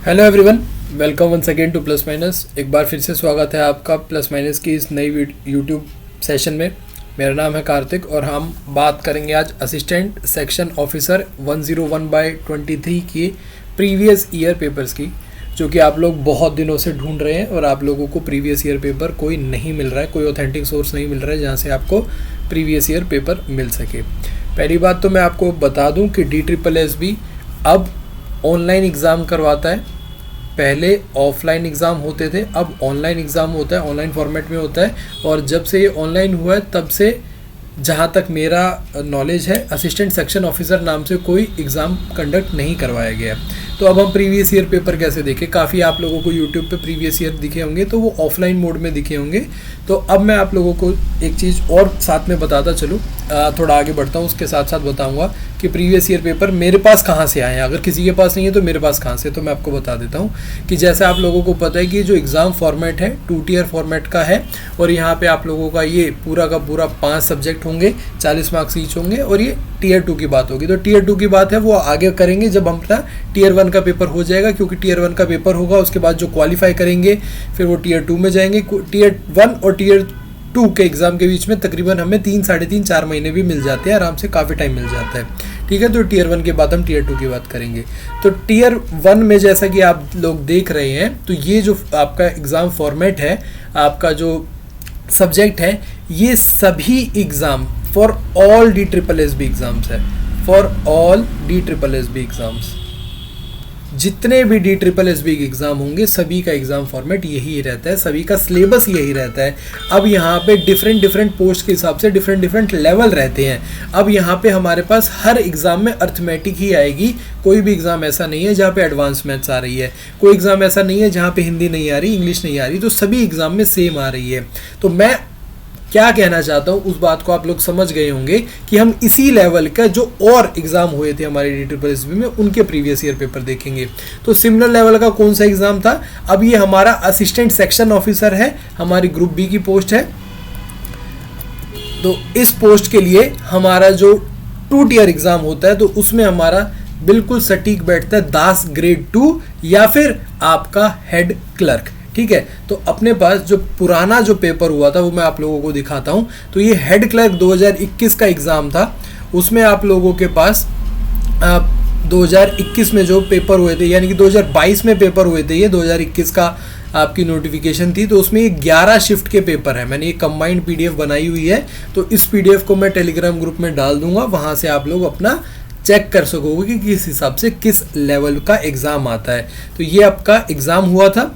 Hello everyone, welcome once again to plus minus. एक बार फिर से स्वागत है आपका प्लस माइनस की इस नई यूट्यूब सेशन में। मेरा नाम है कार्तिक और हम बात करेंगे आज असिस्टेंट सेक्शन ऑफिसर 101/23 की प्रीवियस ईयर पेपर्स की, जो कि आप लोग बहुत दिनों से ढूंढ रहे हैं और आप लोगों को प्रीवियस ईयर पेपर कोई नहीं मिल रहा है, कोई ऑथेंटिक सोर्स नहीं मिल रहा है जहाँ से आपको प्रीवियस ईयर पेपर मिल सके। पहली बात तो मैं आपको बता दूँ कि DSSB अब ऑनलाइन एग्ज़ाम करवाता है। पहले ऑफलाइन एग्ज़ाम होते थे, अब ऑनलाइन एग्ज़ाम होता है, ऑनलाइन फॉर्मेट में होता है। और जब से ये ऑनलाइन हुआ है तब से जहाँ तक मेरा नॉलेज है असिस्टेंट सेक्शन ऑफिसर नाम से कोई एग्ज़ाम कंडक्ट नहीं करवाया गया। तो अब हम प्रीवियस ईयर पेपर कैसे देखें। काफ़ी आप लोगों को यूट्यूब पे प्रीवियस ईयर दिखे होंगे, तो वो ऑफलाइन मोड में दिखे होंगे। तो अब मैं आप लोगों को एक चीज़ और साथ में बताता चलूँ, थोड़ा आगे बढ़ता हूँ, उसके साथ साथ बताऊँगा कि प्रीवियस ईयर पेपर मेरे पास कहाँ से आए हैं। अगर किसी के पास नहीं है तो मेरे पास कहाँ से, तो मैं आपको बता देता हूँ कि जैसे आप लोगों को पता है कि जो एग्ज़ाम फॉर्मेट है 2 टियर फॉर्मेट का है और यहाँ पे आप लोगों का ये पूरा का पूरा 5 सब्जेक्ट होंगे, 40 मार्क्स ईच होंगे। और ये टियर 2 की बात होगी, तो टियर 2 की बात है वो आगे करेंगे जब हमारा टियर 1 का पेपर हो जाएगा, क्योंकि टियर 1 का पेपर होगा उसके बाद जो क्वालिफाई करेंगे फिर वो टियर 2 में जाएंगे। टियर 1 और टियर 2 के एग्ज़ाम के बीच में तकरीबन हमें 3, साढ़े 3, 4 महीने भी मिल जाते हैं, आराम से काफ़ी टाइम मिल जाता है। ठीक है, तो टियर 1 के बाद हम टियर 2 की बात करेंगे। तो टियर 1 में जैसा कि आप लोग देख रहे हैं, तो ये जो आपका एग्ज़ाम फॉर्मेट है, आपका जो सब्जेक्ट है, ये सभी exam for all DSSB exams है, फॉर ऑल DSSB एग्ज़ाम्स। जितने भी DSSB के एग्ज़ाम होंगे सभी का एग्ज़ाम फॉर्मेट यही रहता है, सभी का सिलेबस यही रहता है। अब यहाँ पे डिफरेंट पोस्ट के हिसाब से डिफरेंट लेवल रहते हैं। अब यहाँ पे हमारे पास हर एग्ज़ाम में अर्थमेटिक ही आएगी। कोई भी एग्ज़ाम ऐसा नहीं है जहाँ पे एडवांस मैथ्स आ रही है, कोई एग्ज़ाम ऐसा नहीं है जहाँ पे हिंदी नहीं आ रही, इंग्लिश नहीं आ रही, तो सभी एग्ज़ाम में सेम आ रही है। तो मैं क्या कहना चाहता हूँ उस बात को आप लोग समझ गए होंगे कि हम इसी लेवल का जो और एग्ज़ाम हुए थे हमारे DSSB में उनके प्रीवियस ईयर पेपर देखेंगे। तो सिमिलर लेवल का कौन सा एग्ज़ाम था, अब ये हमारा असिस्टेंट सेक्शन ऑफिसर है, हमारी ग्रुप B की पोस्ट है। तो इस पोस्ट के लिए हमारा जो 2 टियर एग्ज़ाम होता है तो उसमें हमारा बिल्कुल सटीक बैठता है दास ग्रेड 2 या फिर आपका हेड क्लर्क। ठीक है, तो अपने पास जो पुराना जो पेपर हुआ था वो मैं आप लोगों को दिखाता हूँ। तो ये हेड क्लर्क 2021 का एग्ज़ाम था, उसमें आप लोगों के पास 2021 में जो पेपर हुए थे, यानी कि 2022 में पेपर हुए थे, ये 2021 का आपकी नोटिफिकेशन थी। तो उसमें ये 11 शिफ्ट के पेपर है। मैंने ये कंबाइंड PDF बनाई हुई है, तो इस PDF को मैं टेलीग्राम ग्रुप में डाल दूंगा, वहाँ से आप लोग अपना चेक कर सकोगे कि किस हिसाब से किस लेवल का एग्ज़ाम आता है। तो ये आपका एग्ज़ाम हुआ था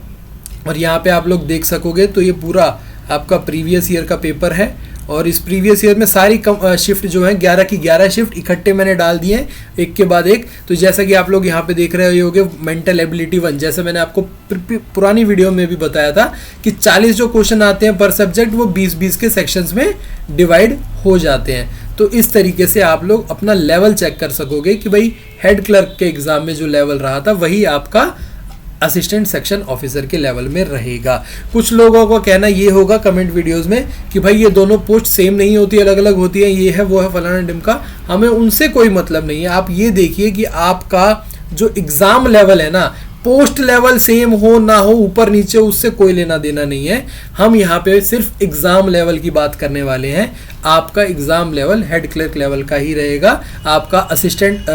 और यहाँ पे आप लोग देख सकोगे, तो ये पूरा आपका प्रीवियस ईयर का पेपर है। और इस प्रीवियस ईयर में सारी शिफ्ट जो है 11 की 11 शिफ्ट इकट्ठे मैंने डाल दिए हैं, एक के बाद एक। तो जैसा कि आप लोग यहाँ पे देख रहे होगे मेंटल एबिलिटी 1, जैसे मैंने आपको पुरानी वीडियो में भी बताया था कि 40 जो क्वेश्चन आते हैं पर सब्जेक्ट वो 20-20 के सेक्शंस में डिवाइड हो जाते हैं। तो इस तरीके से आप लोग अपना लेवल चेक कर सकोगे कि भाई हेड क्लर्क के एग्ज़ाम में जो लेवल रहा था वही आपका असिस्टेंट सेक्शन ऑफिसर के लेवल में रहेगा। कुछ लोगों का कहना ये होगा कमेंट वीडियोस में कि भाई ये दोनों पोस्ट सेम नहीं होती, अलग अलग होती है, ये है वो है फलाना ढिमका। हमें उनसे कोई मतलब नहीं है। आप ये देखिए कि आपका जो एग्ज़ाम लेवल है ना, पोस्ट लेवल सेम हो ना हो, ऊपर नीचे, उससे कोई लेना देना नहीं है। हम यहाँ पे सिर्फ एग्ज़ाम लेवल की बात करने वाले हैं। आपका exam level head clerk level का ही रहेगा। आपका असिस्टेंट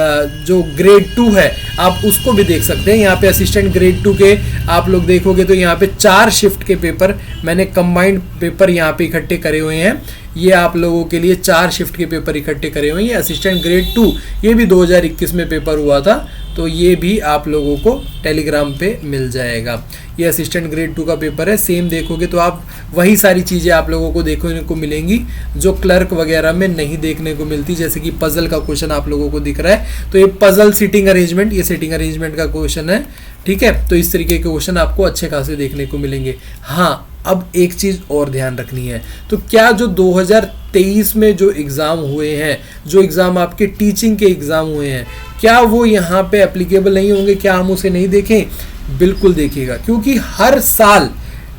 जो ग्रेड 2 है आप उसको भी देख सकते हैं। यहाँ पे असिस्टेंट ग्रेड 2 के आप लोग देखोगे तो यहाँ पे 4 शिफ्ट के पेपर मैंने कंबाइंड पेपर यहाँ पे इकट्ठे करे हुए हैं। ये आप लोगों के लिए 4 शिफ्ट के पेपर इकट्ठे करे हुए हैं। असिस्टेंट ग्रेड 2 ये भी 2021 में पेपर हुआ था, तो ये भी आप लोगों को टेलीग्राम पे मिल जाएगा। ये असिस्टेंट ग्रेड 2 का पेपर है। सेम देखोगे तो आप वही सारी चीज़ें आप लोगों को देखने को मिलेंगी जो क्लर्क वगैरह में नहीं देखने को मिलती। जैसे कि पजल का क्वेश्चन आप लोगों को दिख रहा है, तो ये पजल सीटिंग अरेंजमेंट, ये सीटिंग अरेंजमेंट का क्वेश्चन है। ठीक है, तो इस तरीके के क्वेश्चन आपको अच्छे खासे देखने को मिलेंगे। हाँ, अब एक चीज़ और ध्यान रखनी है, तो क्या जो 2023 में जो एग्ज़ाम हुए हैं, जो एग्ज़ाम आपके टीचिंग के एग्ज़ाम हुए हैं, क्या वो यहाँ पे एप्लीकेबल नहीं होंगे? क्या हम उसे नहीं देखें? बिल्कुल देखिएगा, क्योंकि हर साल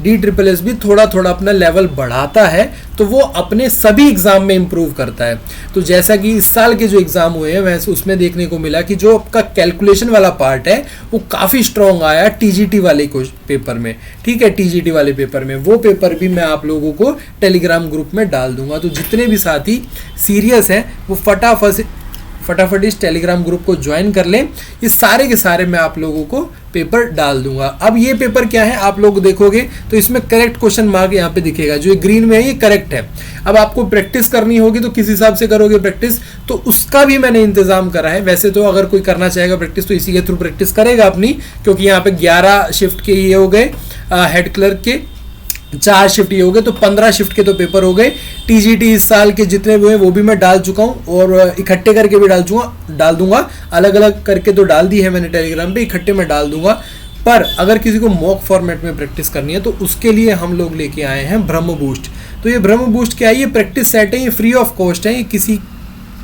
DSSB थोड़ा थोड़ा अपना लेवल बढ़ाता है तो वो अपने सभी एग्ज़ाम में इम्प्रूव करता है। तो जैसा कि इस साल के जो एग्ज़ाम हुए हैं वैसे उसमें देखने को मिला कि जो आपका कैलकुलेशन वाला पार्ट है वो काफ़ी स्ट्रॉन्ग आया TGT वाले पेपर में। ठीक है, TGT वाले पेपर में वो पेपर भी मैं आप लोगों को टेलीग्राम ग्रुप में डाल दूंगा। तो जितने भी साथी सीरियस हैं वो फटाफट इस टेलीग्राम ग्रुप को ज्वाइन कर लें। ये सारे के सारे मैं आप लोगों को पेपर डाल दूंगा। अब ये पेपर क्या है आप लोग देखोगे तो इसमें करेक्ट क्वेश्चन मार्क यहाँ पे दिखेगा, जो ये ग्रीन में है ये करेक्ट है। अब आपको प्रैक्टिस करनी होगी तो किस हिसाब से करोगे प्रैक्टिस, तो उसका भी मैंने इंतजाम करा है। वैसे तो अगर कोई करना चाहेगा प्रैक्टिस तो इसी के थ्रू प्रैक्टिस करेगा अपनी, क्योंकि यहाँ पे 11 शिफ्ट के ये हो गए हेड क्लर्क के, 4 शिफ्ट ये हो गए तो 15 शिफ्ट के तो पेपर हो गए। TGT इस साल के जितने भी हुए वो भी मैं डाल चुका हूँ और इकट्ठे करके भी डाल दूंगा। अलग अलग करके तो डाल दी है मैंने टेलीग्राम पे, इकट्ठे में डाल दूंगा। पर अगर किसी को मॉक फॉर्मेट में प्रैक्टिस करनी है तो उसके लिए हम लोग लेके आए हैं ब्रह्म बूस्ट। तो ये ब्रह्म बूस्ट क्या है, ये प्रैक्टिस सेट है, ये फ्री ऑफ कॉस्ट है, ये किसी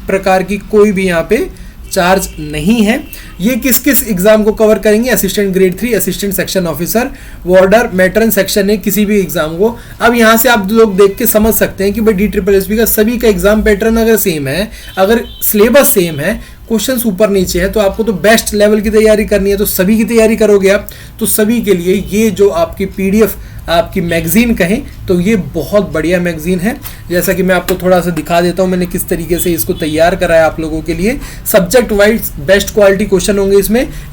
प्रकार की कोई भी यहाँ पे चार्ज नहीं है। ये किस किस एग्जाम को कवर करेंगे, assistant grade 3, assistant section officer, warder, matron section है, किसी भी एग्जाम को। अब यहाँ से आप लोग देख के समझ सकते हैं कि भाई DSSB का सभी का एग्जाम पैटर्न अगर सेम है, अगर सिलेबस सेम है, क्वेश्चंस ऊपर नीचे है, तो आपको तो बेस्ट लेवल की तैयारी करनी है तो सभी की तैयारी करोगे आप। तो सभी के लिए ये जो आपकी PDF आपकी मैगजीन कहें तो ये बहुत बढ़िया मैगजीन है। जैसा कि मैं आपको थोड़ा सा दिखा देता हूँ मैंने किस तरीके से इसको तैयार करा है आप लोगों के लिए। Subject wise best quality question होंगे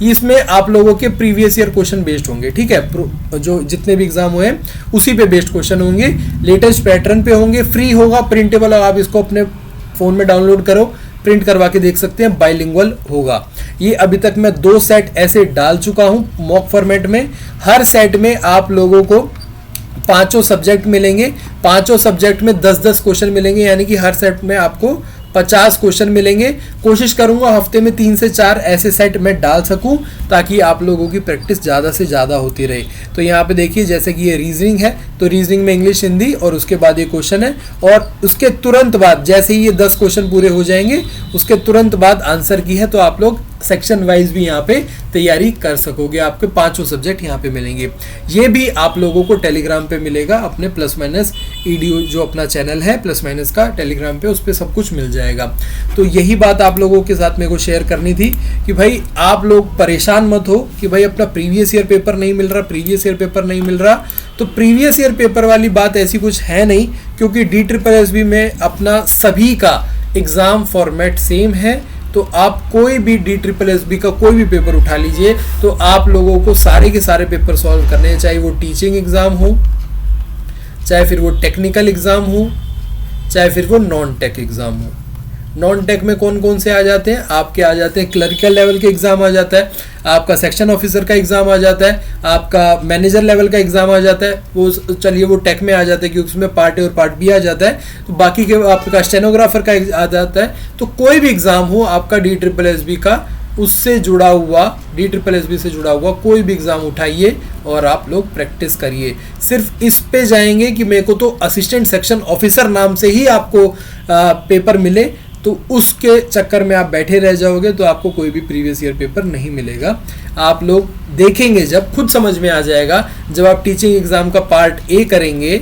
इसमें आप लोगों के प्रीवियस ईयर क्वेश्चन बेस्ड होंगे। ठीक है, जो जितने भी एग्जाम हुए उसी पे बेस्ड क्वेश्चन होंगे, लेटेस्ट पैटर्न पे होंगे, फ्री होगा, प्रिंटेबल, आप इसको अपने फ़ोन में डाउनलोड करो, प्रिंट करवा के देख सकते हैं, बाइलिंगुअल होगा। ये अभी तक मैं 2 सेट ऐसे डाल चुका हूं मॉक फॉर्मेट में। हर सेट में आप लोगों को 5 सब्जेक्ट मिलेंगे, 5 सब्जेक्ट में 10-10 क्वेश्चन मिलेंगे, यानी कि हर सेट में आपको 50 क्वेश्चन मिलेंगे। कोशिश करूंगा हफ्ते में 3 से 4 ऐसे सेट में डाल सकूं ताकि आप लोगों की प्रैक्टिस ज़्यादा से ज़्यादा होती रहे। तो यहाँ पे देखिए जैसे कि ये रीजनिंग है तो रीजनिंग में इंग्लिश, हिंदी और उसके बाद ये क्वेश्चन है, और उसके तुरंत बाद जैसे ही ये 10 क्वेश्चन पूरे हो जाएंगे उसके तुरंत बाद आंसर की है। तो आप लोग सेक्शन वाइज भी यहाँ पे तैयारी कर सकोगे, आपके 5 सब्जेक्ट यहाँ पे मिलेंगे। ये भी आप लोगों को टेलीग्राम पे मिलेगा, अपने प्लस माइनस EDU जो अपना चैनल है प्लस माइनस का टेलीग्राम पे, उस पर सब कुछ मिल जाएगा। तो यही बात आप लोगों के साथ मेरे को शेयर करनी थी कि भाई आप लोग परेशान मत हो कि भाई अपना प्रीवियस ईयर पेपर नहीं मिल रहा। तो प्रीवियस ईयर पेपर वाली बात ऐसी कुछ है नहीं, क्योंकि DSSB में अपना सभी का एग्ज़ाम फॉर्मेट सेम है। तो आप कोई भी DSSB का कोई भी पेपर उठा लीजिए तो आप लोगों को सारे के सारे पेपर सॉल्व करने हैं, चाहे वो टीचिंग एग्ज़ाम हो, चाहे फिर वो टेक्निकल एग्ज़ाम हो, चाहे फिर वो नॉन टेक एग्ज़ाम हो। नॉन टेक में कौन कौन से आ जाते हैं, आपके आ जाते हैं क्लरिकल लेवल के एग्ज़ाम आ जाता है, आपका सेक्शन ऑफिसर का एग्ज़ाम आ जाता है, आपका मैनेजर लेवल का एग्ज़ाम आ जाता है, वो चलिए वो टेक में आ जाता है क्योंकि उसमें पार्ट ए और पार्ट बी आ जाता है। तो बाकी के आपका स्टेनोग्राफर का आ जाता है। तो कोई भी एग्ज़ाम हो आपका DSSB का, उससे जुड़ा हुआ, DSSB से जुड़ा हुआ कोई भी एग्ज़ाम उठाइए और आप लोग प्रैक्टिस करिए। सिर्फ इस पे जाएंगे कि मेरे को तो असिस्टेंट सेक्शन ऑफिसर नाम से ही आपको पेपर मिले, तो उसके चक्कर में आप बैठे रह जाओगे तो आपको कोई भी प्रीवियस ईयर पेपर नहीं मिलेगा। आप लोग देखेंगे जब खुद समझ में आ जाएगा, जब आप टीचिंग एग्ज़ाम का पार्ट ए करेंगे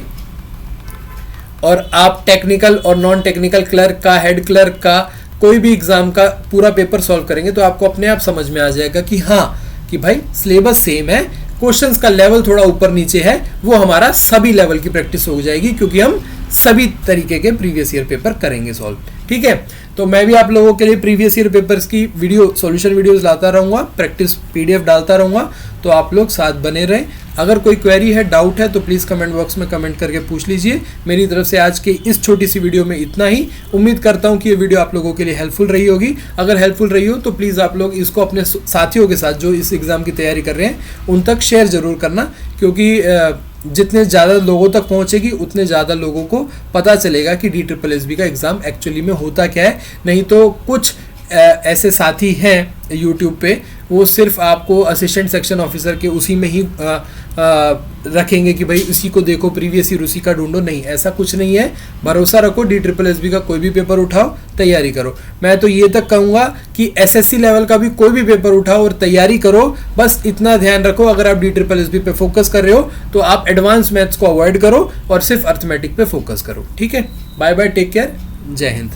और आप टेक्निकल और नॉन टेक्निकल क्लर्क का, हेड क्लर्क का, कोई भी एग्ज़ाम का पूरा पेपर सॉल्व करेंगे तो आपको अपने आप समझ में आ जाएगा कि हाँ कि भाई सिलेबस सेम है, क्वेश्चंस का लेवल थोड़ा ऊपर नीचे है, वो हमारा सभी लेवल की प्रैक्टिस हो जाएगी क्योंकि हम सभी तरीके के प्रीवियस ईयर पेपर करेंगे सॉल्व। ठीक है, तो मैं भी आप लोगों के लिए प्रीवियस ईयर पेपर्स की सॉल्यूशन वीडियोस लाता रहूँगा, प्रैक्टिस PDF डालता रहूँगा, तो आप लोग साथ बने रहें। अगर कोई क्वेरी है, डाउट है तो प्लीज़ कमेंट बॉक्स में कमेंट करके पूछ लीजिए। मेरी तरफ से आज के इस छोटी सी वीडियो में इतना ही। उम्मीद करता हूँ कि ये वीडियो आप लोगों के लिए हेल्पफुल रही होगी। अगर हेल्पफुल रही हो तो प्लीज़ आप लोग इसको अपने साथियों के साथ जो इस एग्ज़ाम की तैयारी कर रहे हैं उन तक शेयर ज़रूर करना, क्योंकि जितने ज़्यादा लोगों तक पहुँचेगी उतने ज़्यादा लोगों को पता चलेगा कि DSSB का एग्ज़ाम एक्चुअली में होता क्या है। नहीं तो कुछ ऐसे साथी हैं YouTube पे, वो सिर्फ आपको असिस्टेंट सेक्शन ऑफिसर के उसी में ही रखेंगे कि भाई उसी को देखो, प्रीवियस ईयर उसी का ढूंढो, नहीं, ऐसा कुछ नहीं है। भरोसा रखो, DSSB का कोई भी पेपर उठाओ, तैयारी करो। मैं तो ये तक कहूँगा कि SSC लेवल का भी कोई भी पेपर उठाओ और तैयारी करो। बस इतना ध्यान रखो, अगर आप DSSB पे फोकस कर रहे हो तो आप एडवांस मैथ्स को अवॉइड करो और सिर्फ अर्थमेटिक पे फोकस करो। ठीक है, बाय बाय, टेक केयर, जय हिंद।